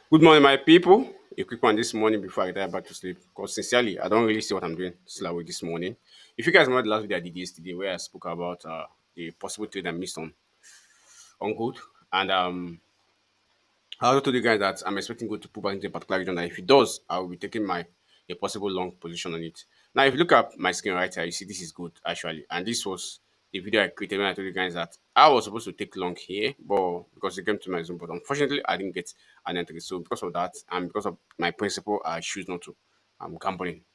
Good morning, my people. A quick one this morning before I dive back to sleep. Because sincerely, I don't really see what I'm doing still awake this morning. If you guys remember the last video I did yesterday, where I spoke about the possible trade I missed on gold, and I also told you guys that I'm expecting gold to pull back into a particular region. And if it does, I will be taking my a possible long position on it. Now, if you look at my screen right here, you see this is good actually, and this was the video I created when I told you guys that I was supposed to take long here, but because it came to my zone, but unfortunately I didn't get an entry. So because of that, and because of my principle, I choose not to. I'm gambling.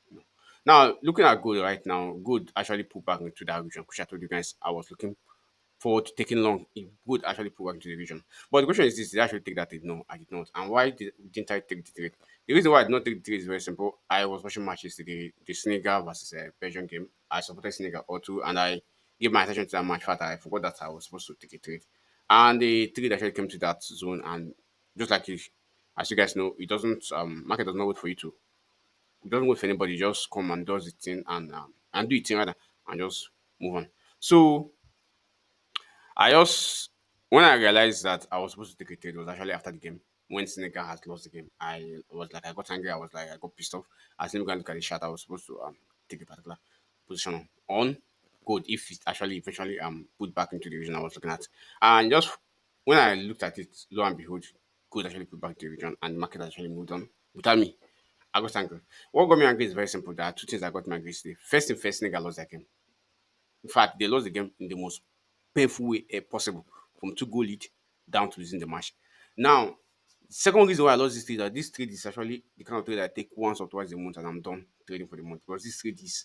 Now, looking at gold right now, gold actually pulled back into that region, which I told you guys I was looking forward to taking long. It would actually pull back into the region. But the question is this: did I actually take that trade? No, I did not. And why didn't I take the trade? The reason why I did not take the trade is very simple. I was watching matches today, the Senegal versus Belgium game. I supported Senegal or two, and I gave my attention to that match. Fact, I forgot that I was supposed to take a trade, and the trade actually came to that zone. And just like you, as you guys know, it doesn't market does not wait for you to. It doesn't wait for anybody. It just come and does the thing and do it thing rather and just move on. So I just when I realized that I was supposed to take a trade was actually after the game. When Senegal has lost the game, I got angry. I got pissed off. I was going to look at the shot. I was supposed to take a particular position on gold if it actually eventually put back into the region I was looking at. And just when I looked at it, lo and behold, gold actually put back into the region and the market actually moved on without me. I got angry. What got me angry is very simple. There are two things that got me angry today. First thing first, Senegal lost that game. In fact, they lost the game in the most painful way possible from two goal lead down to losing the match. Now, second reason why I lost this trade that this trade is actually the kind of trade I take once or twice a month and I'm done trading for the month because this trade is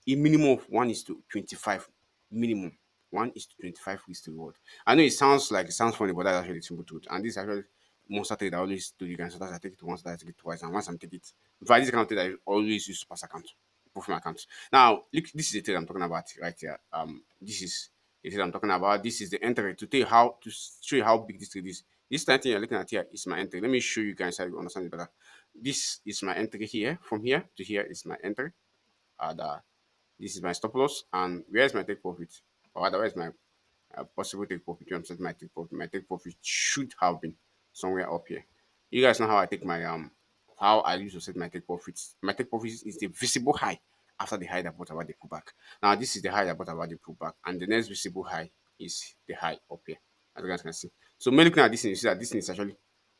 a minimum of 1 is to 25 minimum. 1 is to 25 risk to reward. I know it sounds funny, but that's actually the simple truth. And this is actually monster trade I always do you guys. Sometimes I take it once, I take it twice, and once I'm take it. In fact, this kind of trade I always use to pass account, both my accounts. Now, look, this is the trade I'm talking about right here. This is the trade I'm talking about. This is the entry to tell you how to show you how big this trade is. This tiny thing you're looking at here is my entry. Let me show you guys how you understand it better. This is my entry here. From here to here is my entry. And this is my stop loss. And where is my take profit? Or rather, where is my possible take profit? You understand my take profit? My take profit should have been somewhere up here. You guys know how I take my how I used to set my take profits. My take profits is the visible high after the high that brought about the pullback. Now this is the high that brought about the pullback, and the next visible high is the high up here, as you guys can see. So when looking at this, thing, you see that this thing is actually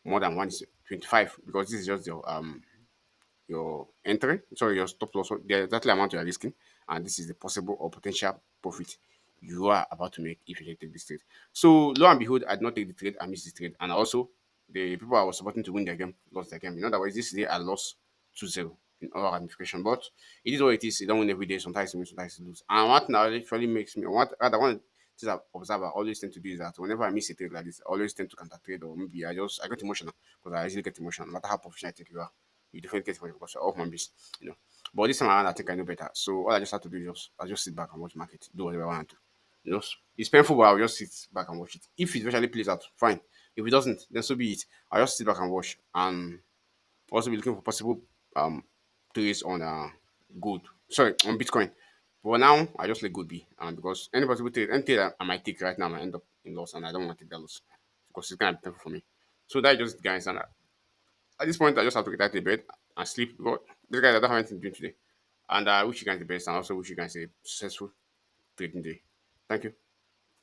more than 1 is to 25 because this is just your entry, sorry, your stop loss, the exactly amount you are risking, and this is the possible or potential profit you are about to make if you take this trade. So lo and behold, I did not take the trade, I missed the trade, and also the people I was supporting to win their game lost their game. In other words, this day I lost 2-0 in all ramification. But it is what it is. You don't win every day. Sometimes you win, sometimes you lose. And what now actually makes me what rather one things I observe I always tend to do is that whenever I miss a trade like this, I always tend to counter trade or maybe I get emotional because I usually get emotional no matter how professional I think you are you definitely get it because you're off my base. But this time around, I think I know better. So all I just have to do is I just sit back and watch market, do whatever I want to. It's painful, but I'll just sit back and watch it. If it eventually plays out, fine. If it doesn't, then so be it. I'll just sit back and watch, and also be looking for possible um trades on gold. Sorry, on Bitcoin. But now I just let gold be, because any possible trade, any trade I might take right now might end up in loss, and I don't want to take that loss because it's kind of painful for me. So that just guys, and at this point, I just have to get out of bed and sleep. Because this guys, I don't have anything to do today. And I wish you guys the best and also wish you guys a successful trading day. Thank you.